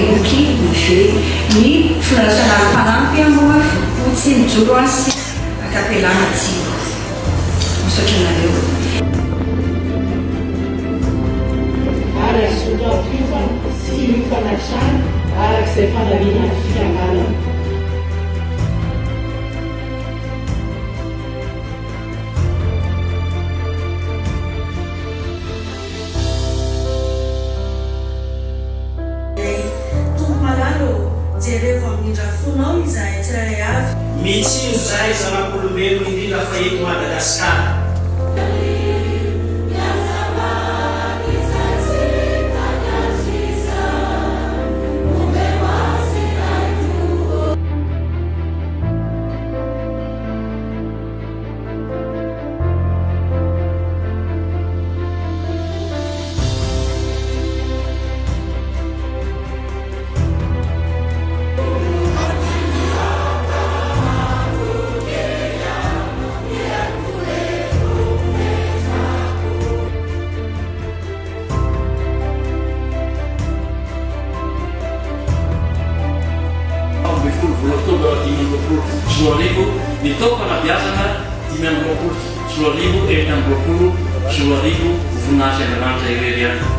eloky mivey ny filazana mpanampy amoa fotsy mijoro asy akapelana tsy misaotra anareo. Ary azoto ampiova sy mifanatrana arak'izay fanamiana fikambanana. Jereo amindra fonao izahay tsiray avy. Mihitsy izahay zanak'olombelona indrindra fa eto Madagasikara. Ny Taom-panabeazana 5 ambin'ny 20 𝙤𝙤 voninahitra Andriamanitra irery ihany.